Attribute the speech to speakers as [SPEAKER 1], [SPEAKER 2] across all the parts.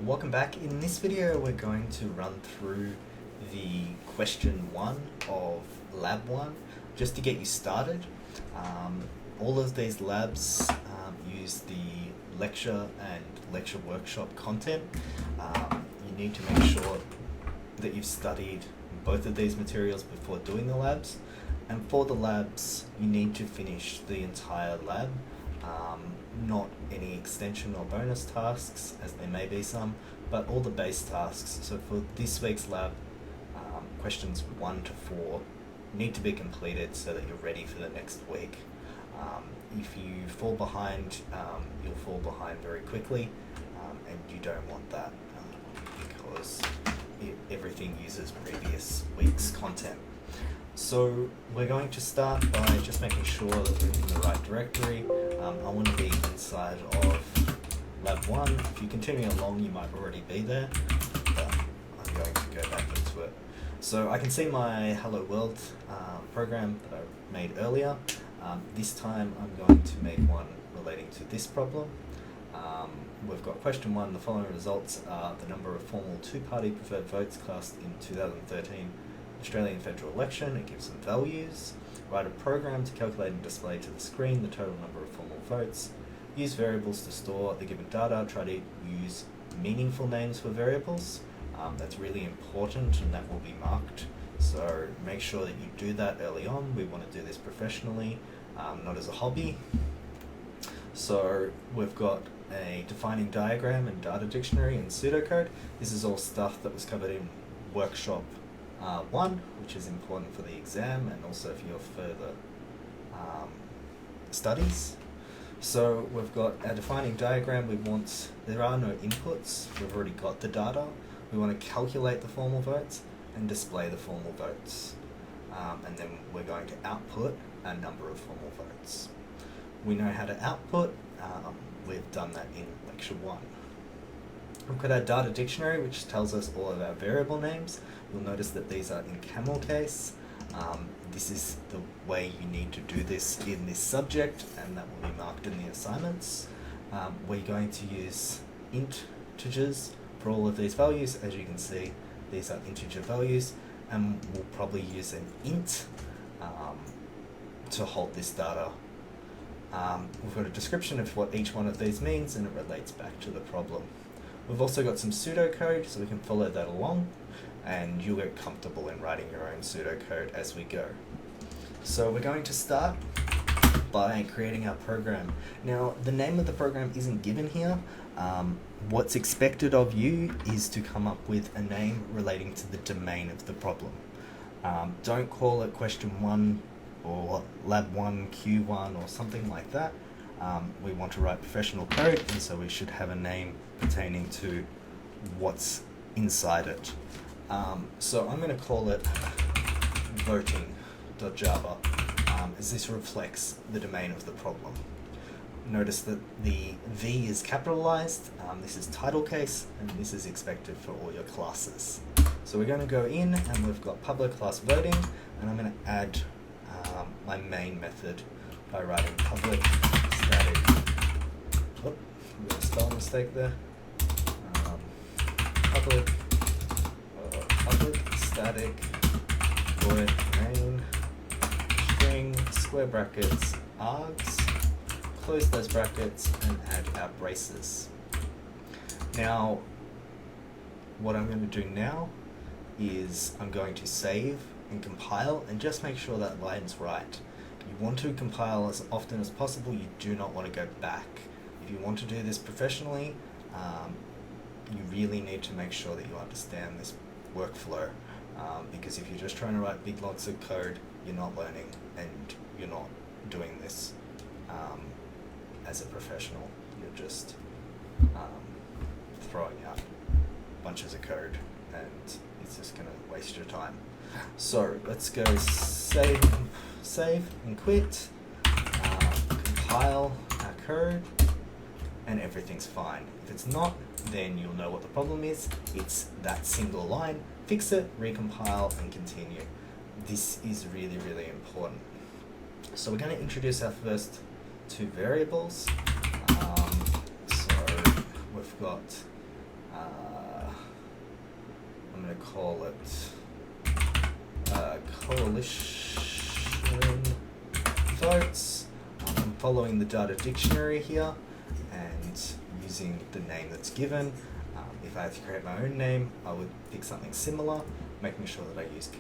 [SPEAKER 1] Welcome back. In this video we're going to run through the question 1 of lab 1 just to get you started. All of these labs use the lecture and lecture workshop content. You need to make sure that you've studied both of these materials before doing the labs, and for the labs you need to finish the entire lab. Not any extension or bonus tasks, as there may be some, but all the base tasks. So for this week's lab, questions 1 to 4 need to be completed so that you're ready for the next week. If you fall behind, you'll fall behind very quickly, and you don't want that because everything uses previous week's content. So we're going to start by just making sure that we're in the right directory. I want to be inside of lab 1. If you continue along, you might already be there, but I'm going to go back into it. So I can see my Hello World program that I made earlier. This time I'm going to make one relating to this problem. We've got question 1. The following results are the number of formal two-party preferred votes cast in 2013 Australian federal election. It gives some values. Write a program to calculate and display to the screen the total number of formal votes. Use variables to store the given data. Try to use meaningful names for variables. That's really important, and that will be marked. So make sure that you do that early on. We want to do this professionally, not as a hobby. So we've got a defining diagram and data dictionary and pseudocode. This is all stuff that was covered in workshop 1, which is important for the exam and also for your further studies. So we've got our defining diagram. There are no inputs, we've already got the data. We want to calculate the formal votes and display the formal votes. And then we're going to output a number of formal votes. We know how to output. We've done that in lecture 1. We've got our data dictionary, which tells us all of our variable names. You'll notice that these are in camel case. This is the way you need to do this in this subject, and that will be marked in the assignments. We're going to use integers for all of these values. As you can see, these are integer values, and we'll probably use an int to hold this data. We've got a description of what each one of these means, and it relates back to the problem. We've also got some pseudocode, so we can follow that along, and you'll get comfortable in writing your own pseudocode as we go. So we're going to start by creating our program. Now, the name of the program isn't given here. What's expected of you is to come up with a name relating to the domain of the problem. Don't call it question 1 or lab 1 Q1 or something like that. We want to write professional code, and so we should have a name pertaining to what's inside it. So I'm going to call it voting.java, as this reflects the domain of the problem. Notice that the V is capitalized, this is title case, and this is expected for all your classes. So we're going to go in, and we've got public class voting, and I'm going to add my main method by writing public static. Oh, we got a spelling mistake there. Public static void main string square brackets args. Close those brackets and add our braces. Now, what I'm going to do now is I'm going to save and compile, and just make sure that line's right. You want to compile as often as possible. You do not want to go back. If you want to do this professionally, you really need to make sure that you understand this workflow, because if you're just trying to write big lots of code, you're not learning, and you're not doing this as a professional. You're just throwing out bunches of code, and it's just going to waste your time. So let's go save and quit, compile our code, and everything's fine. If it's not, then you'll know what the problem is. It's that single line. Fix it, recompile, and continue. This is really, really important. So we're going to introduce our first 2 variables. So we've got call it coalition votes. I'm following the data dictionary here and using the name that's given. If I had to create my own name, I would pick something similar, making sure that I use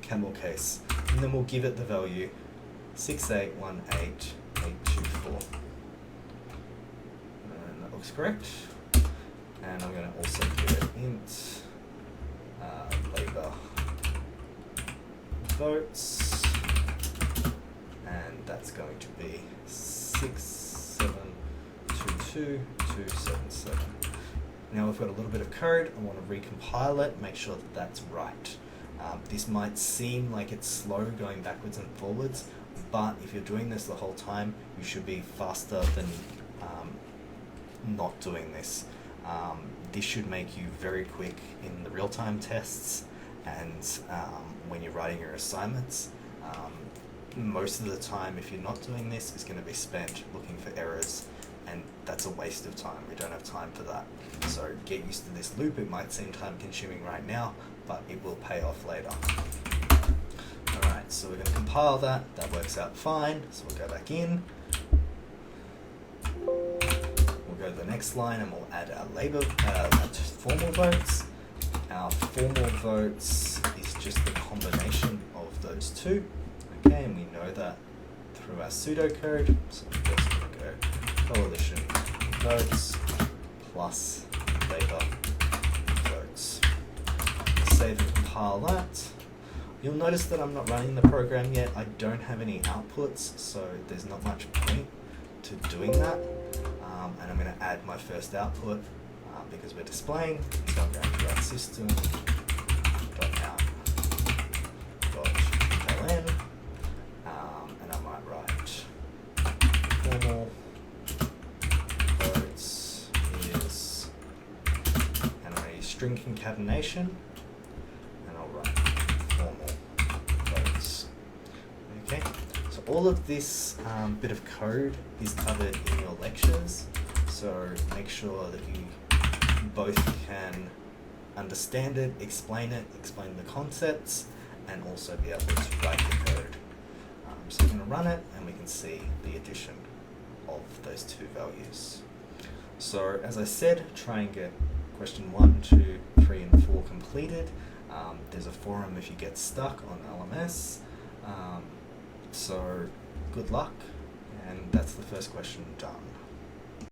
[SPEAKER 1] camel case, and then we'll give it the value 6818824. And that looks correct. And I'm going to also give it int labor votes, and that's going to be 6722277. Now we've got a little bit of code. I want to recompile it, make sure that that's right. This might seem like it's slow going backwards and forwards, but if you're doing this the whole time, you should be faster than not doing this. This should make you very quick in the real-time tests and when you're writing your assignments. Most of the time, if you're not doing this, is going to be spent looking for errors, and that's a waste of time. We don't have time for that. So get used to this loop. It might seem time consuming right now, but it will pay off later. Alright, so we're going to compile that. That works out fine. So we'll go back in. We'll go to the next line and we'll add our formal votes. Our formal votes is just the combination of those two. Okay, and we know that through our pseudocode. So we're just going to go coalition votes plus labor votes. Save and compile that. You'll notice that I'm not running the program yet. I don't have any outputs, so there's not much point to doing that. And I'm going to add my first output because we're displaying. So I'm going to write system.out.plen, and I might write formal votes is, and I use string concatenation, and I'll write formal votes. Okay, so all of this bit of code is covered in your lectures, so make sure that you both can understand it, explain the concepts, and also be able to write the code. So we're going to run it, and we can see the addition of those two values. So as I said, try and get question 1, 2, 3, and 4 completed. There's a forum if you get stuck on LMS. So good luck, and that's the first question done.